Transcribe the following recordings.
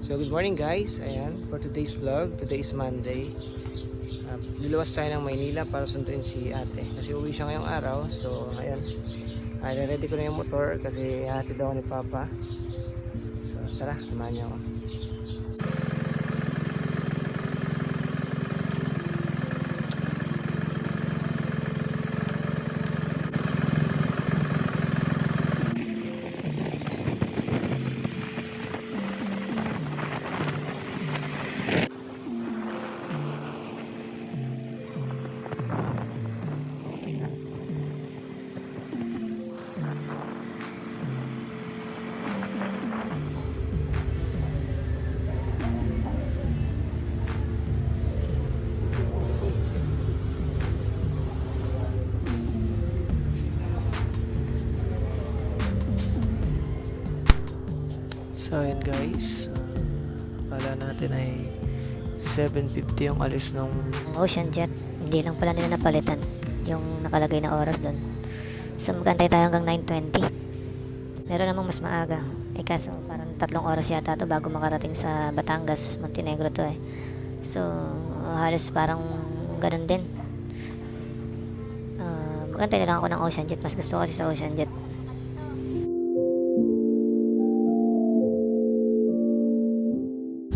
So good morning guys, ayan, for today's vlog, today is Monday. Luluwas tayo ng Maynila para sunduin si ate kasi uwi siya ngayong araw. So ayan, ready ko na yung motor kasi hatid daw ni Papa. So tara, samahan niyo ako. So ayan guys, akala natin ay 7:50 yung alis ng Ocean Jet. Hindi lang pala nila napalitan yung nakalagay na oras doon. So magantay tayo hanggang 9:20. Meron namang mas maaga. Kaso parang 3 oras yata to bago makarating sa Batangas, Montenegro to eh. So halos parang ganun din. Magantay na lang ako ng Ocean Jet. Mas gusto ko kasi sa Ocean Jet.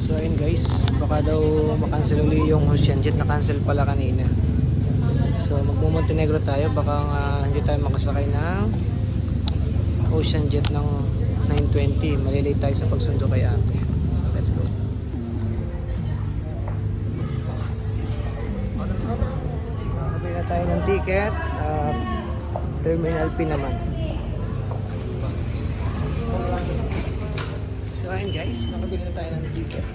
So ayun guys, baka daw makancel uli yung Ocean Jet, na-cancel pala kanina. So magmo-Montenegro tayo, baka hindi tayo makasakay ng Ocean Jet ng 9:20. Malilate tayo sa pagsundo kay ate. So let's go. Makakabili na tayo ng ticket. Terminal P naman. So ayun guys, nakabili na tayo ng ticket.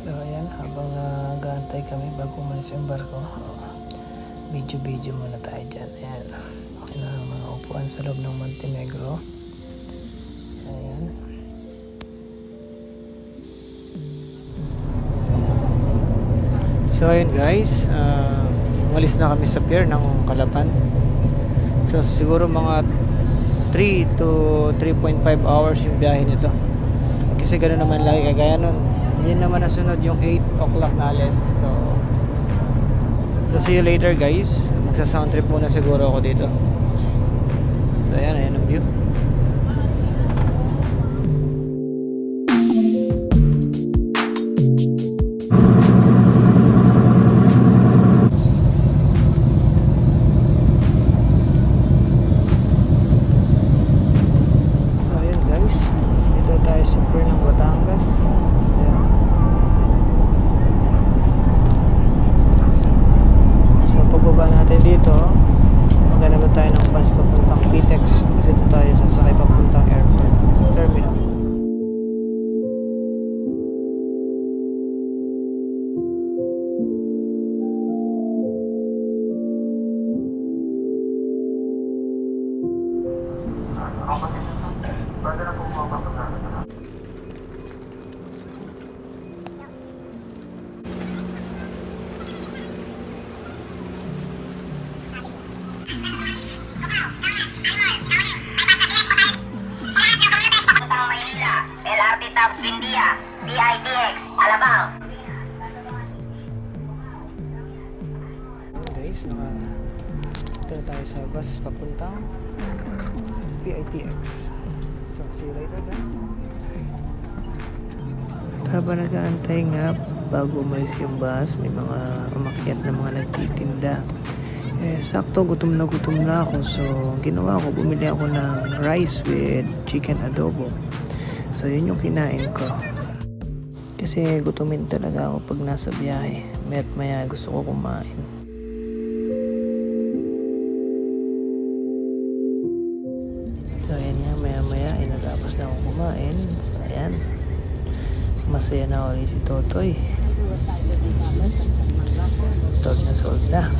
So ayan, habang nag-aantay kami bago umalis yung barko, video muna tayo dyan. Ayan, ayan ang mga upuan sa loob ng Montenegro. Ayan. So ayun guys, umalis na kami sa pier ng Calapan. So siguro mga 3 to 3.5 hours yung biyahe nito. Kasi gano'n naman lagi, kagaya nun hindi naman nasunod yung 8 o'clock na alis. So see you later guys. Magsa-sound trip muna siguro ako dito. So ayan ang view. So ayan guys, dito tayo sa pier ng Batangas. Ayan. So pagbaba natin dito, maghanap tayo ng bus papuntang PTEX kasi ito tayo sasakay papuntang airport terminal. LRT Top India, PITX, Alabang. Guys, dito tayo sa bus papuntang PITX. So see you later guys. Habang nag-aantay nga bago umalis yung bus, may mga umakyat na mga nagtitinda. Sakto gutom na ako. So, ginawa ko, bumili ako ng rice with chicken adobo. So, yun yung kinain ko. Kasi gutumin talaga ako pag nasa biyahe. Maya't maya gusto ko kumain. So, ayan nga, maya natapos na akong kumain. So, ayan. Masaya na ulit si Totoy. Sold na.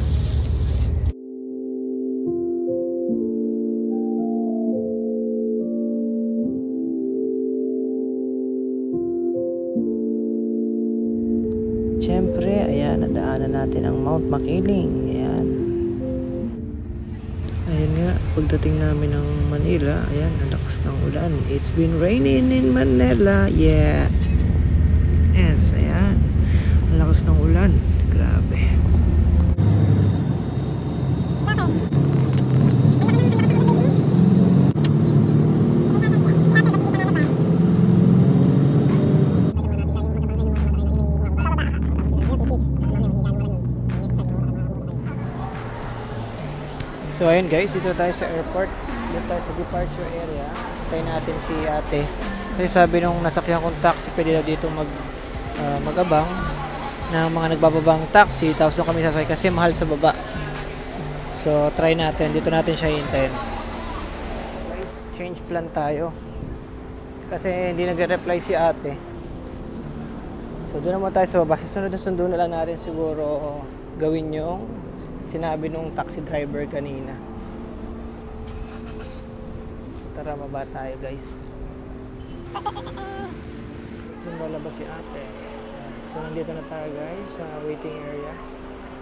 Siyempre, ayan, nadaanan natin ang Mount Makiling. Ayan. Ayan nga, pagdating namin ng Manila, ayan, ang lakas ng ulan. It's been raining in Manila. Yeah. Yes, ayan. Ang lakas ng ulan. Grabe. So ayun guys, dito tayo sa airport. Dito tayo sa departure area. Tayo natin si ate. Kasi sabi nung nasakyan kong taxi, pwede daw dito mag-abang ng mga nagbababang taxi. Tapos doon kami sasakay kasi mahal sa baba. So try natin. Dito natin siya hintayin. Guys, change plan tayo. Kasi hindi nagre-reply si ate. So doon naman tayo sa baba. Susunod na sundo na lang natin siguro gawin yung sinabi nung taxi driver kanina. Tara, maba tayo guys. Doon lalabas si ate. So nandito na tayo guys sa waiting area.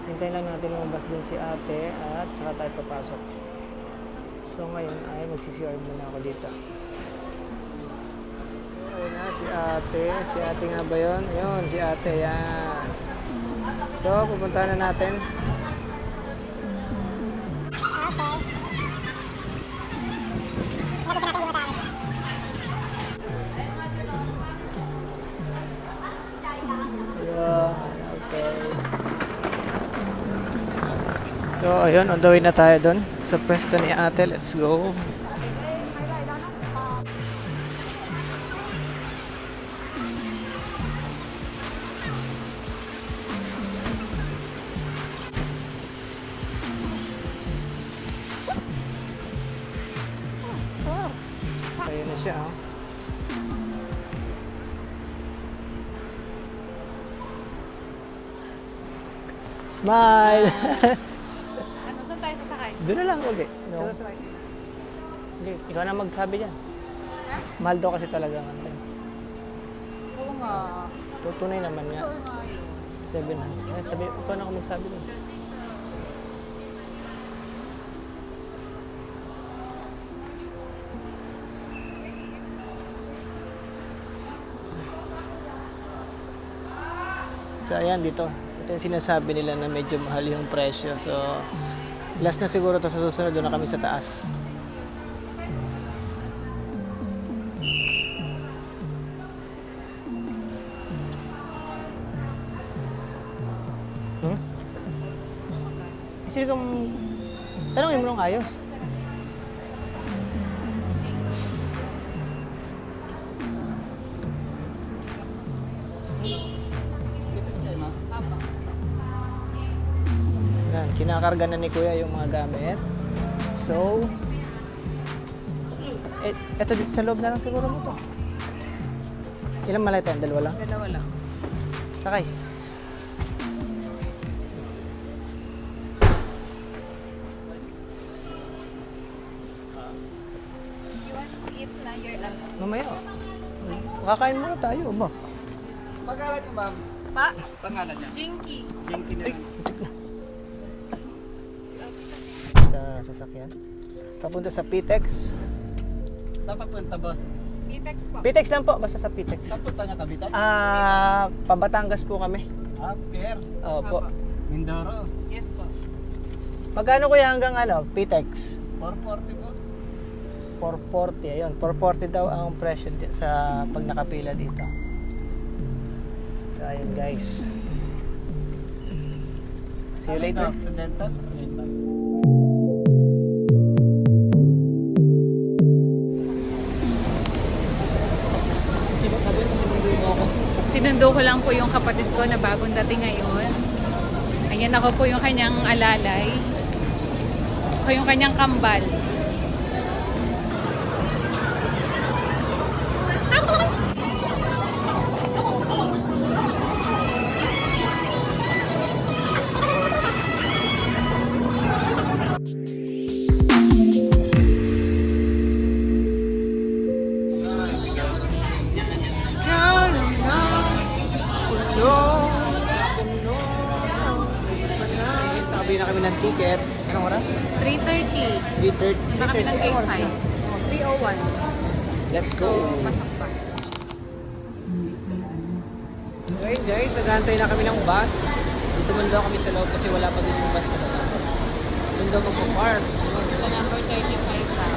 Hintayin lang natin lumabas din si ate at saka tayo papasok. So ngayon ay magsisi-CR muna ako dito. Ayun na si ate. Si ate nga ba yun? Ayun, si ate. Yan. So pupuntahan na natin. So, ayun, on the way na tayo doon sa pwesto ni ate. Let's go. Ayun na siya, oh. Smile! Saan tayo sasakay? Doon na lang ulit. No? Hindi, ikaw na magsabi dyan. Mahal daw kasi talaga ang antay. Oo nga. Tutunay naman nga. Ito nga yun. 700. Sabi, ikaw na ako magsabi doon. So ayan dito. Ito yung sinasabi nila na medyo mahal yung presyo. So last na siguro to sa susunod, doon na kami sa taas. Sino kang tanongin mo nung ayos? Yan, kinakarga na ni Kuya yung mga gamit. So, eto dito sa loob na lang siguro mo to. Ilang malay tayo? Dalawa lang? Dalawa lang. Sakay. You want to eat na your Mamaya. Kakain muna tayo, ba? Pangalan niyo, ma'am? Pa? Pangalan niya? Jinky. Jinky na lang. Sa sasakyan. Papunta sa Pitex. Saan papunta, boss? Pitex po. Pitex lang po, basta sa Pitex. Saan punta niya, Kabitan? Pabatangas po kami. Pier. Opo. Apo. Mindoro. Yes po. Magkano kuya hanggang Pitex? 440, boss. 440, ayun. 440 daw ang presyo sa pag nakapila dito. So, ayun guys. See you later. Accidental. Sabi mo, sinundo mo ako. Sinundo ko lang po yung kapatid ko na bagong dating ngayon. Ayan, ako po yung kanyang alalay. Ako yung kanyang kambal. Sabi na kami ng ticket. Anong oras? 3:30. 3:30. Punta kami ng gate 5. 3:01. Let's So, go. pasok pa. Okay guys, nag-aantay na kami ng bus. Dito man daw kami sa loob kasi wala pa din yung bus sa baba. Doon daw magpa-park. Sa number 35 na.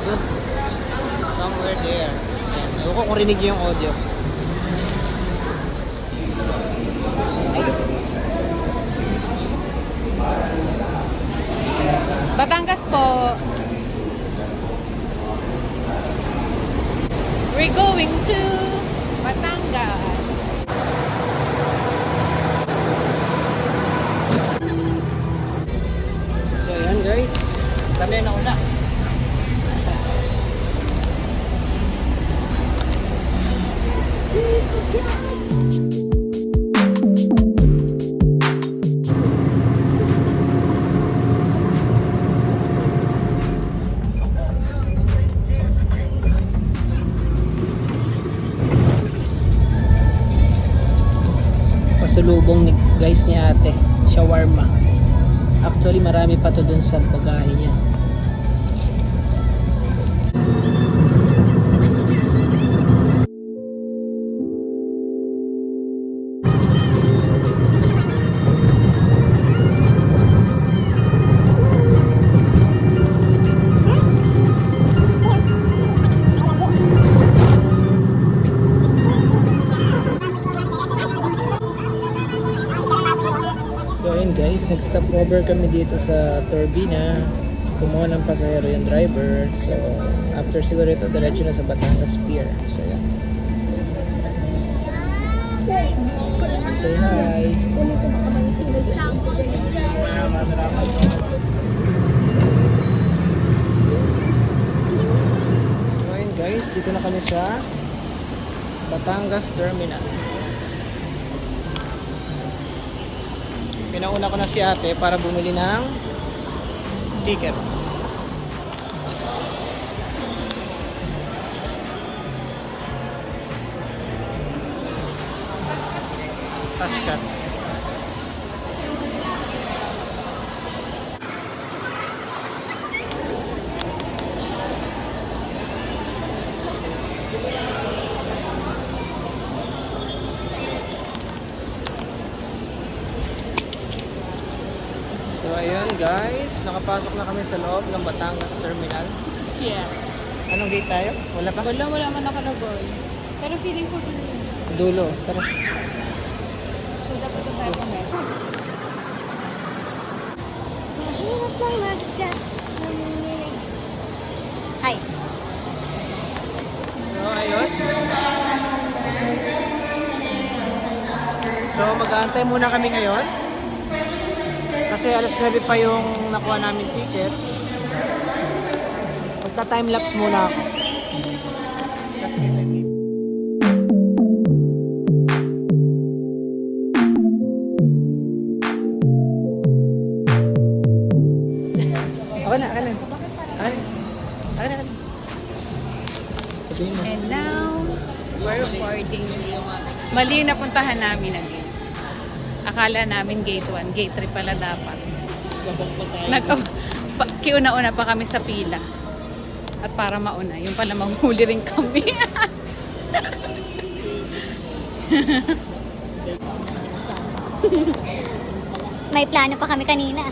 Doon. Somewhere there. Ayan. Ewan ko kung rinig niyo yung audio. Batangas po. We're going to Batangas. So ayan guys. Kami na una. Pasulubong ni guys ni ate, shawarma. Actually marami pa to dun sa bagahe niya. So ayun guys, nag-stop over kami dito sa Turbina. Kumuha ng pasahero yung driver. So after siguro ito, diretso na sa Batangas Pier. So yan. Say hi. So ayun guys, dito na kami sa Batangas Terminal. Pinauna ko na si ate para bumili ng ticket. Taskat. So ayun guys, nakapasok na kami sa loob ng Batangas Terminal. Yeah. Anong gate tayo? Wala pa? Wala man nakalagay. Pero feeling ko Dulo. Tara. so dapat sa tayo kami. Mahirap lang mag-set. Hi. So ayun. So mag-aantay muna kami ngayon. Kasi alas 9 pa yung nakuha namin ticket. Magta-timelapse muna ako. Ako na. Sabihin mo. And now, we're boarding. Mali na puntahan namin again. Akala namin gate 1, gate 3 pala dapat. Kiuna-una pa kami sa pila. At para mauna, yung pala manghuli rin kami. May plano pa kami kanina.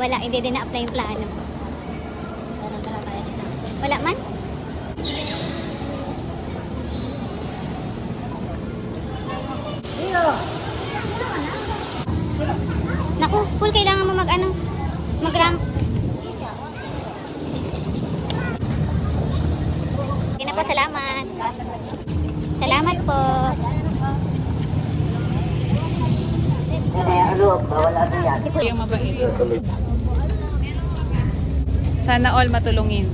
Wala, hindi din na-apply yung plano. Wala man? po, salamat. Salamat po. Yung mabait. Sana all matulungin.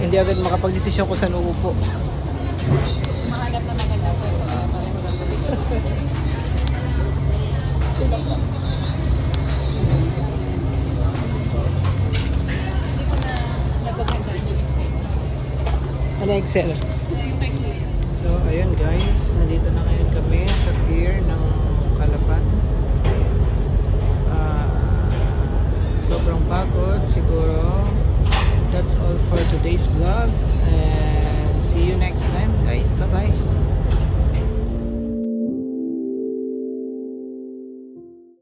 Hindi agad makapag-desisyon kung saan uupo. Mahanap na maganda po. Hindi ko na napaghandaan yung Excel. Ano Excel? Yung kay Kuya. So, ayun guys, nandito na ngayon kami sa pier ng Calapan. Sobrang pagod, siguro. That's all for today's vlog. And see you next time guys. Bye-bye.